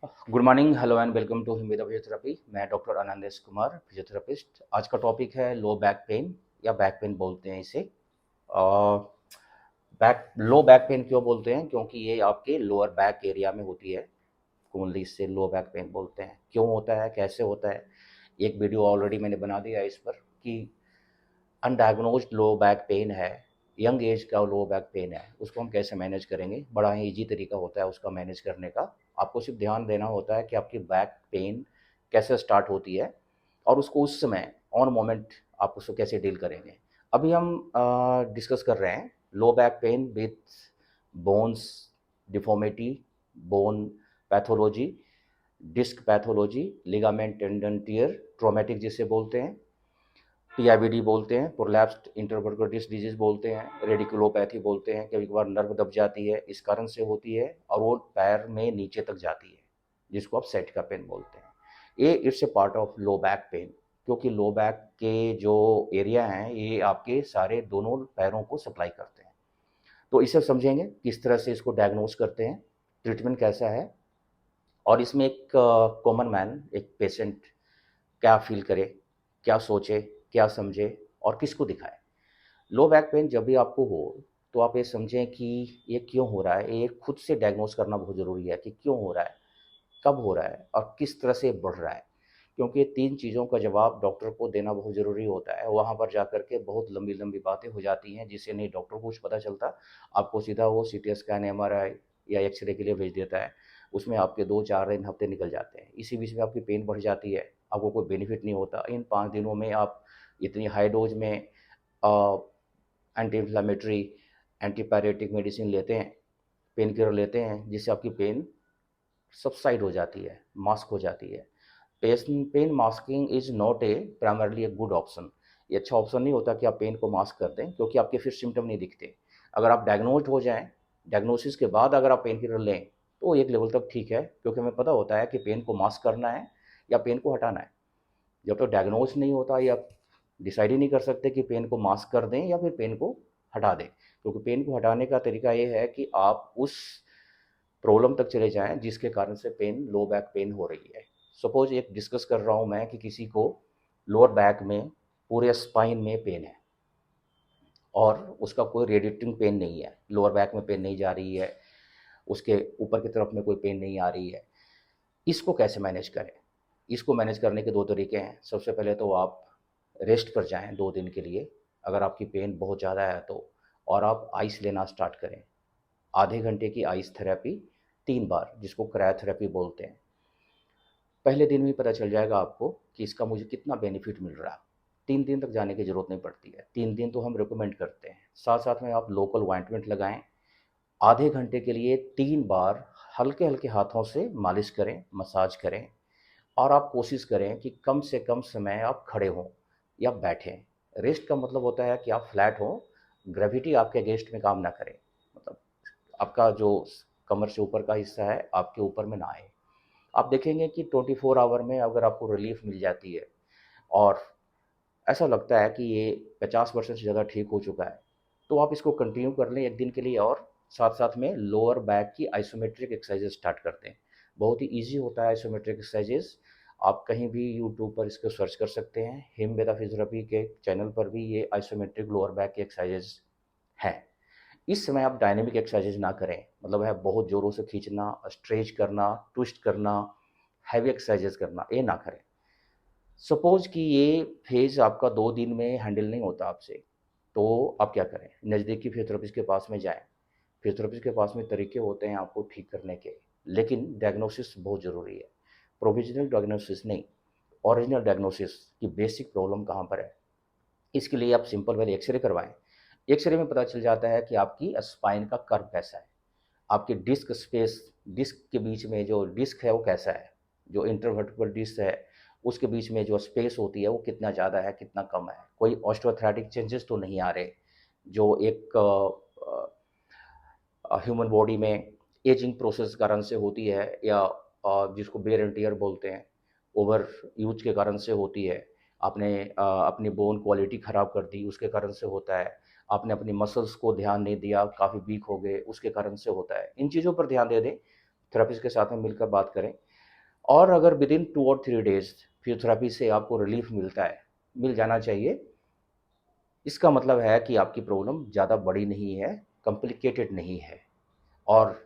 Good morning, hello and welcome to हिमेदा physiotherapy. मैं doctor Anandesh Kumar, physiotherapist. आज का टॉपिक है लो बैक पेन या बैक पेन बोलते हैं इसे। बैक लो बैक पेन क्यों बोलते हैं? क्योंकि ये आपके लोअर बैक एरिया में होती है। कॉमनली इससे लो बैक पेन बोलते हैं। क्यों होता है, कैसे होता है, एक वीडियो ऑलरेडी मैंने बना दिया है इस पर कि अनडायग्नोज्ड लो बैक पेन है, यंग एज का लो बैक पेन है, उसको हम कैसे मैनेज करेंगे। बड़ा ही ईजी तरीका होता है उसका मैनेज करने का। आपको सिर्फ ध्यान देना होता है कि आपकी बैक पेन कैसे स्टार्ट होती है और उसको उस समय ऑन मोमेंट आप उसको कैसे डील करेंगे। अभी हम डिस्कस कर रहे हैं low back pain with bones deformity, bone pathology, disc pathology, ligament tendon tear, traumatic जिसे बोलते हैं, पीआईबीडी बोलते हैं, प्रोलैप्स्ड इंटरवर्टिब्रल डिस्क डिजीज बोलते हैं, रेडिकुलोपैथी बोलते हैं। कभी कभार नर्व दब जाती है, इस कारण से होती है और वो पैर में नीचे तक जाती है, जिसको आप सेट का पेन बोलते हैं। ये it's a part of low back pen, क्योंकि लो बैक के जो एरिया हैं ये आपके सारे दोनों पैरों को सप्लाई करते हैं। तो इसे समझेंगे किस तरह से इसको डायग्नोज करते हैं, ट्रीटमेंट कैसा है, और इसमें एक कॉमन मैन, एक पेशेंट क्या फील करे, क्या सोचे, क्या समझे और किसको दिखाए। लो बैक पेन जब भी आपको हो तो आप ये समझें कि ये क्यों हो रहा है। ये खुद से डायग्नोज करना बहुत ज़रूरी है कि क्यों हो रहा है, कब हो रहा है और किस तरह से बढ़ रहा है। क्योंकि ये तीन चीज़ों का जवाब डॉक्टर को देना बहुत ज़रूरी होता है। वहाँ पर जा कर के बहुत लंबी लंबी बातें हो जाती हैं जिससे नहीं डॉक्टर को कुछ पता चलता। आपको सीधा वो सीटी स्कैन, एमआरआई या एक्सरे के लिए भेज देता है। उसमें आपके 2 4 दिन हफ्ते निकल जाते हैं। इसी बीच में आपकी पेन बढ़ जाती है, आपको कोई बेनिफिट नहीं होता। इन 5 दिनों में आप इतनी हाई डोज में एंटी इन्फ्लामेटरी, एंटीपायरेटिक मेडिसिन लेते हैं, पेन किलर लेते हैं, जिससे आपकी पेन सबसाइड हो जाती है, मास्क हो जाती है। Pain masking is not a primarily a good option. ये अच्छा ऑप्शन नहीं होता कि आप पेन को मास्क कर दें, क्योंकि आपके फिर सिम्टम नहीं दिखते। अगर आप डायग्नोज हो जाएं, डायग्नोसिस के बाद अगर आप पेन किलर लें तो एक लेवल तक ठीक है, क्योंकि हमें पता होता है कि पेन को मास्क करना है या पेन को हटाना है। जब तक डायग्नोज नहीं होता या डिसाइड ही नहीं कर सकते कि पेन को मास्क कर दें या फिर पेन को हटा दें। क्योंकि पेन को हटाने का तरीका ये है कि आप उस प्रॉब्लम तक चले जाएं जिसके कारण से पेन, लो बैक पेन हो रही है। सपोज एक डिस्कस कर रहा हूँ मैं कि किसी को लोअर बैक में, पूरे स्पाइन में पेन है और उसका कोई रेडिएटिंग पेन नहीं है, लोअर बैक में पेन नहीं जा रही है, उसके ऊपर की तरफ में कोई पेन नहीं आ रही है। इसको कैसे मैनेज करें? इसको मैनेज करने के दो तरीके हैं। सबसे पहले तो आप रेस्ट पर जाएं 2 दिन के लिए, अगर आपकी पेन बहुत ज़्यादा है तो, और आप आइस लेना स्टार्ट करें। आधे घंटे की आइस थेरेपी 3 बार, जिसको क्रायोथेरेपी बोलते हैं। पहले दिन में ही पता चल जाएगा आपको कि इसका मुझे कितना बेनिफिट मिल रहा है। 3 दिन तक जाने की ज़रूरत नहीं पड़ती है, 3 दिन तो हम रिकमेंड करते हैं। साथ साथ में आप लोकल ऑइंटमेंट लगाएं। आधे घंटे के लिए 3 बार हल्के हल्के हाथों से मालिश करें, मसाज करें। और आप कोशिश करें कि कम से कम समय आप खड़े हों या बैठें। रेस्ट का मतलब होता है कि आप फ्लैट हों, ग्रेविटी आपके अगेंस्ट में काम ना करे। मतलब आपका जो कमर से ऊपर का हिस्सा है आपके ऊपर में ना आए। आप देखेंगे कि 24 आवर में अगर आपको रिलीफ मिल जाती है और ऐसा लगता है कि ये 50% से ज़्यादा ठीक हो चुका है, तो आप इसको कंटिन्यू कर लें 1 दिन के लिए। और साथ साथ में लोअर बैक की आइसोमेट्रिक एक्सरसाइजेज स्टार्ट करते हैं। बहुत ही ईजी होता है आइसोमेट्रिक एक्सरसाइजेज। आप कहीं भी यूट्यूब पर इसको सर्च कर सकते हैं। हिमवेदा फिजियोथेरेपी के चैनल पर भी ये आइसोमेट्रिक लोअर बैक की एक्सरसाइजेज हैं। इस समय आप डायनेमिक एक्सरसाइजेज ना करें, मतलब है बहुत ज़ोरों से खींचना, स्ट्रेच करना, ट्विस्ट करना, हैवी एक्सरसाइजेज करना, ये ना करें। सपोज कि ये फेज़ आपका 2 दिन में हैंडल नहीं होता आपसे, तो आप क्या करें? नज़दीकी फिजियोथेरेपिस्ट के पास में जाएँ। फिजियोथेरेपिस्ट के पास में तरीके होते हैं आपको ठीक करने के, लेकिन डायग्नोसिस बहुत ज़रूरी है। प्रोविज़नल डायग्नोसिस नहीं, ओरिजिनल डायग्नोसिस कि बेसिक प्रॉब्लम कहाँ पर है। इसके लिए आप सिंपल वाली एक्स-रे करवाएँ। एक्स-रे में पता चल जाता है कि आपकी स्पाइन का कर्व कैसा है, आपकी डिस्क स्पेस, डिस्क के बीच में जो डिस्क है वो कैसा है, जो इंटरवर्टिब्रल डिस्क है उसके बीच में जो स्पेस होती है वो कितना ज़्यादा है, कितना कम है, कोई ऑस्टियोआर्थराइटिक चेंजेस तो नहीं आ रहे, जो एक ह्यूमन बॉडी में एजिंग प्रोसेस कारण से होती है, या जिसको वेयर एंड टियर बोलते हैं, ओवर यूज के कारण से होती है। आपने अपनी बोन क्वालिटी ख़राब कर दी उसके कारण से होता है। आपने अपनी मसल्स को ध्यान नहीं दिया, काफ़ी वीक हो गए, उसके कारण से होता है। इन चीज़ों पर ध्यान दे दें, थेरेपिस्ट के साथ में मिलकर बात करें। और अगर विदिन 2 और 3 डेज़ फिजियोथेरेपी से आपको रिलीफ मिलता है, मिल जाना चाहिए, इसका मतलब है कि आपकी प्रॉब्लम ज़्यादा बड़ी नहीं है, कॉम्प्लिकेटेड नहीं है। और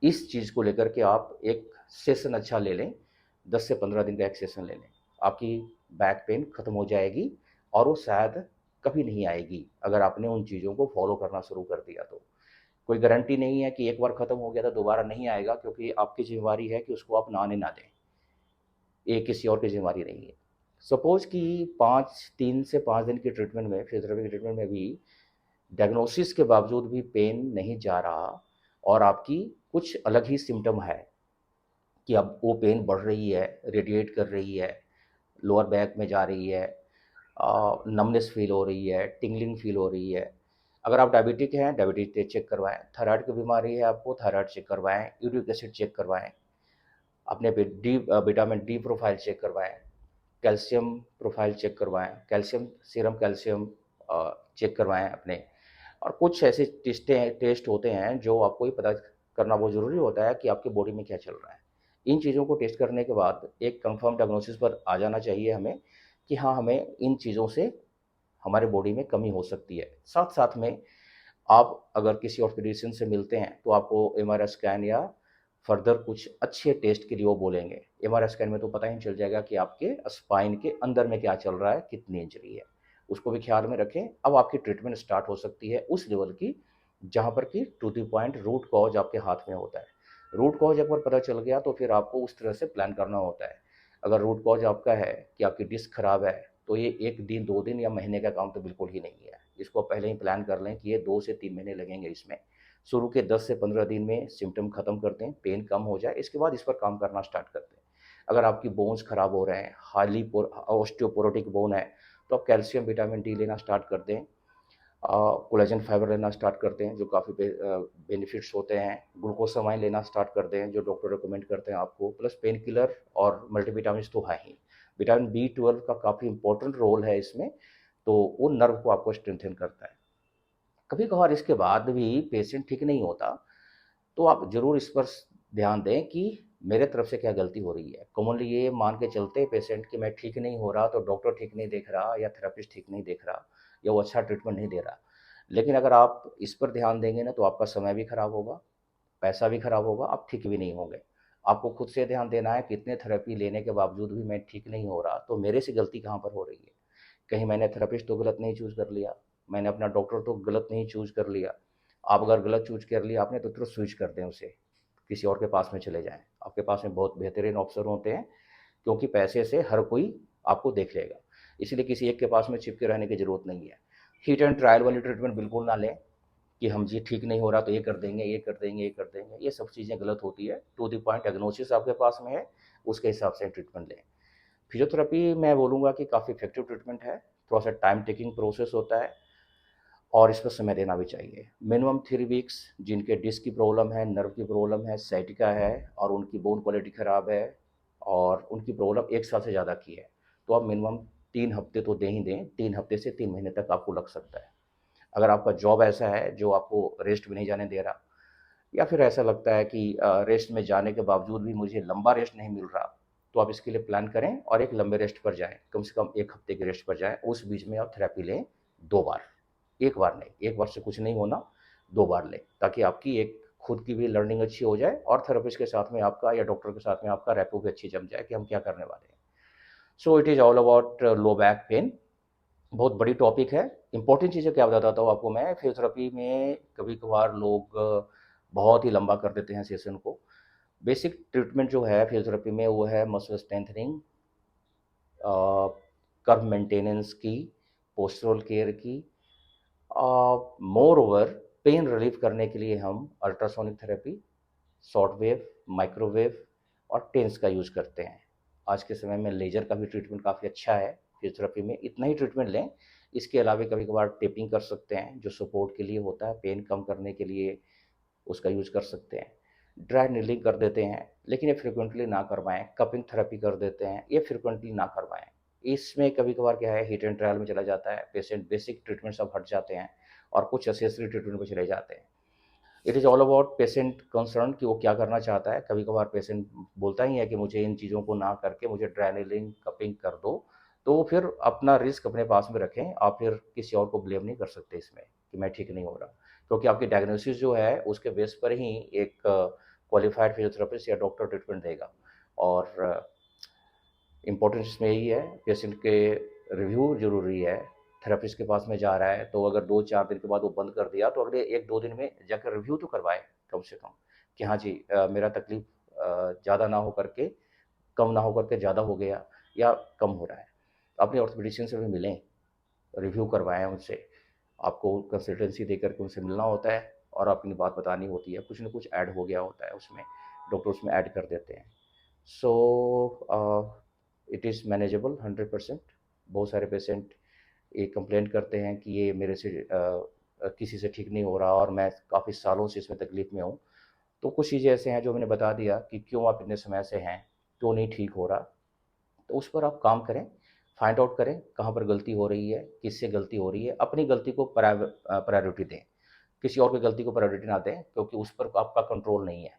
इस चीज़ को लेकर के आप एक सेशन अच्छा ले लें, 10 से 15 दिन का एक सेशन ले लें। आपकी बैक पेन खत्म हो जाएगी और वो शायद कभी नहीं आएगी, अगर आपने उन चीज़ों को फॉलो करना शुरू कर दिया तो। कोई गारंटी नहीं है कि एक बार खत्म हो गया तो दोबारा नहीं आएगा, क्योंकि आपकी ज़िम्मेवारी है कि उसको आप आने ना दें। ये किसी और की ज़िम्मेवारी नहीं है। सपोज़ कि 3 से 5 दिन की ट्रीटमेंट में, फिजियोथेरेपी की ट्रीटमेंट में भी डायग्नोसिस के बावजूद भी पेन नहीं जा रहा और आपकी कुछ अलग ही सिम्पटम है कि अब वो पेन बढ़ रही है, रेडिएट कर रही है, लोअर बैक में जा रही है, नमनेस फील हो रही है, टिंगलिंग फील हो रही है। अगर आप डायबिटिक हैं, डायबिटीज़ चेक करवाएँ, थायराइड की बीमारी है आपको, थायराइड चेक करवाएँ, यूरिक एसिड चेक करवाएँ, अपने विटामिन डी प्रोफाइल चेक करवाएँ, कैल्शियम प्रोफाइल चेक करवाएँ, कैल्शियम सीरम कैल्शियम चेक करवाएँ अपने। और कुछ ऐसे टेस्ट होते हैं जो आपको ये पता करना बहुत ज़रूरी होता है कि आपकी बॉडी में क्या चल रहा है। इन चीज़ों को टेस्ट करने के बाद एक कंफर्म डायग्नोसिस पर आ जाना चाहिए हमें कि हाँ, हमें इन चीज़ों से हमारे बॉडी में कमी हो सकती है। साथ-साथ में आप अगर किसी ऑर्थोपेडिशियन से मिलते हैं तो आपको एमआरआई स्कैन या फर्दर कुछ अच्छे टेस्ट के लिए वो बोलेंगे। एमआरआई स्कैन में तो पता ही चल जाएगा कि आपके स्पाइन के अंदर में क्या चल रहा है, कितनी इंजरी है। उसको भी ख्याल में रखें। अब आपकी ट्रीटमेंट स्टार्ट हो सकती है उस लेवल की जहाँ पर कि to the point root cause आपके हाथ में होता है। रूट कॉज एक बार पता चल गया तो फिर आपको उस तरह से प्लान करना होता है। अगर रूट कॉज आपका है कि आपकी डिस्क खराब है, तो ये 1 दिन, 2 दिन या महीने का काम तो बिल्कुल ही नहीं है। इसको आप पहले ही प्लान कर लें कि ये 2 से 3 महीने लगेंगे इसमें। शुरू के 10 से 15 दिन में सिम्पटम खत्म कर दें, पेन कम हो जाए, इसके बाद इस पर काम करना स्टार्ट कर दें। अगर आपकी बोन्स खराब हो रहे हैं, हाईली ऑस्टियोपोरोटिक बोन है, तो आप कैल्शियम, विटामिन डी लेना स्टार्ट कर दें। कोलेजन फाइबर लेना स्टार्ट कर दें, जो काफ़ी बेनिफिट्स होते हैं। ग्लूकोसामाइन लेना स्टार्ट कर दें, जो डॉक्टर रिकमेंड करते हैं आपको। प्लस पेन किलर और मल्टीविटामिन्स तो है ही। विटामिन बी 12 का काफ़ी इंपॉर्टेंट रोल है इसमें, तो वो नर्व को आपको स्ट्रेंथन करता है। कभी कभार इसके बाद भी पेशेंट ठीक नहीं होता, तो आप ज़रूर इस पर ध्यान दें कि मेरे तरफ से क्या गलती हो रही है। कॉमनली ये मान के चलते हैं पेशेंट कि मैं ठीक नहीं हो रहा तो डॉक्टर ठीक नहीं देख रहा या थेरेपिस्ट ठीक नहीं देख रहा या वो अच्छा ट्रीटमेंट नहीं दे रहा। लेकिन अगर आप इस पर ध्यान देंगे ना तो आपका समय भी खराब होगा, पैसा भी खराब होगा, आप ठीक भी नहीं होंगे। आपको खुद से ध्यान देना है कि इतने थेरेपी लेने के बावजूद भी मैं ठीक नहीं हो रहा, तो मेरे से गलती कहाँ पर हो रही है? कहीं मैंने थेरेपिस्ट तो गलत नहीं चूज़ कर लिया, मैंने अपना डॉक्टर तो गलत नहीं चूज़ कर लिया। आप अगर गलत चूज़ कर लिया आपने तो तुरंत स्विच कर दें उसे, किसी और के पास में चले जाएँ। आपके पास में बहुत बेहतरीन ऑप्शन होते हैं, क्योंकि पैसे से हर कोई आपको देख लेगा। इसलिए किसी एक के पास में चिपके रहने की ज़रूरत नहीं है। हिट एंड ट्रायल वाली ट्रीटमेंट बिल्कुल ना लें कि हम जी ठीक नहीं हो रहा तो ये कर देंगे, ये कर देंगे, ये कर देंगे। ये सब चीज़ें गलत होती है। टू द पॉइंट डायग्नोसिस आपके पास में है, उसके हिसाब से ट्रीटमेंट लें। फिजियोथेरेपी मैं बोलूँगा कि काफ़ी इफ़ेक्टिव ट्रीटमेंट है, थोड़ा-सा टाइम टेकिंग प्रोसेस होता है और इस पर समय देना भी चाहिए। मिनिमम 3 वीक्स जिनके डिस्क की प्रॉब्लम है, नर्व की प्रॉब्लम है, साइटिका है और उनकी बोन क्वालिटी ख़राब है और उनकी प्रॉब्लम 1 साल से ज़्यादा की है, तो आप मिनिमम 3 हफ्ते तो दे ही दें, 3 हफ्ते से 3 महीने तक आपको लग सकता है। अगर आपका जॉब ऐसा है जो आपको रेस्ट भी नहीं जाने दे रहा या फिर ऐसा लगता है कि रेस्ट में जाने के बावजूद भी मुझे लंबा रेस्ट नहीं मिल रहा, तो आप इसके लिए प्लान करें और एक लंबे रेस्ट पर जाएँ, कम से कम 1 हफ्ते के रेस्ट पर जाएँ। उस बीच में आप थेरेपी लें 2 बार, 1 बार नहीं, 1 बार से कुछ नहीं होना, 2 बार लें, ताकि आपकी एक खुद की भी लर्निंग अच्छी हो जाए और थेरेपिस्ट के साथ में आपका या डॉक्टर के साथ में आपका रेपो भी अच्छी जम जाए कि हम क्या करने वाले हैं। So it is all about low back pen. बहुत बड़ी टॉपिक है। इम्पोर्टेंट चीज़ें क्या बताता हूँ आपको मैं, फिजियोथेरेपी में कभी-कभार लोग बहुत ही लंबा कर देते हैं सेशन को। बेसिक ट्रीटमेंट जो है फिजियोथेरेपी में वो है मसल स्ट्रेंथनिंग, कर्व मेंटेनेंस की, पोस्चरल केयर की। मोर ओवर पेन रिलीफ करने के लिए हम ultrasonic therapy, short wave, microwave और टेंस का यूज़ करते हैं। आज के समय में लेज़र का भी ट्रीटमेंट काफ़ी अच्छा है फिजियोथेरेपी में, इतना ही ट्रीटमेंट लें। इसके अलावा कभी-कभार टेपिंग कर सकते हैं, जो सपोर्ट के लिए होता है, पेन कम करने के लिए उसका यूज़ कर सकते हैं। ड्राई नीलिंग कर देते हैं, लेकिन ये फ्रीक्वेंटली ना करवाएँ। कपिंग थेरेपी कर देते हैं, ये फ्रीक्वेंटली ना करवाएँ। इसमें कभी-कभार क्या है, हिट एंड ट्रायल में चला जाता है, पेशेंट बेसिक ट्रीटमेंट सब हट जाते हैं और कुछ एक्सेसरी ट्रीटमेंट पे चले जाते हैं। It is all about patient concern कि वो क्या करना चाहता है। कभी कभार पेशेंट बोलता ही है कि मुझे इन चीज़ों को ना करके मुझे ड्रेनेलिन कपिंग कर दो, तो फिर अपना रिस्क अपने पास में रखें। आप फिर किसी और को ब्लेम नहीं कर सकते इसमें कि मैं ठीक नहीं हो रहा, क्योंकि आपकी डायग्नोसिस जो है उसके बेस पर ही एक क्वालिफाइड फिजियोथेरेपिस्ट या डॉक्टर ट्रीटमेंट देगा। और इम्पोर्टेंस इसमें यही है, पेशेंट के रिव्यू ज़रूरी है। थेरेपिस्ट के पास में जा रहा है तो अगर 2-4 दिन के बाद वो बंद कर दिया तो अगले 1-2 दिन में जाकर रिव्यू तो करवाएँ कम से कम, कि हाँ जी मेरा तकलीफ़ ज़्यादा ना हो करके, कम ना हो करके ज़्यादा हो गया या कम हो रहा है। अपने ऑर्थोपेडिशियन से भी मिलें, रिव्यू करवाएँ उनसे। आपको कंसल्टेंसी देकर के उनसे मिलना होता है और अपनी बात बतानी होती है। कुछ न कुछ ऐड हो गया होता है उसमें, डॉक्टर उसमें ऐड कर देते हैं। So it is manageable 100%। बहुत सारे पेशेंट ये कंप्लेंट करते हैं कि ये मेरे से किसी से ठीक नहीं हो रहा और मैं काफ़ी सालों से इसमें तकलीफ़ में हूँ। तो कुछ चीज़ें ऐसे हैं जो मैंने बता दिया कि क्यों आप इतने समय से हैं, क्यों नहीं ठीक हो रहा। तो उस पर आप काम करें, फाइंड आउट करें कहाँ पर गलती हो रही है, किससे गलती हो रही है, अपनी गलती को प्रायोरिटी दें। किसी और की गलती को प्रायोरिटी ना दें, क्योंकि उस पर आपका कंट्रोल नहीं है।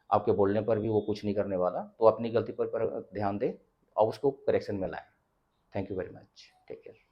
आपके बोलने पर भी वो कुछ नहीं करने वाला, तो अपनी गलती पर ध्यान दें और उसको करेक्शन में लाएँ। Thank you very much. Take care.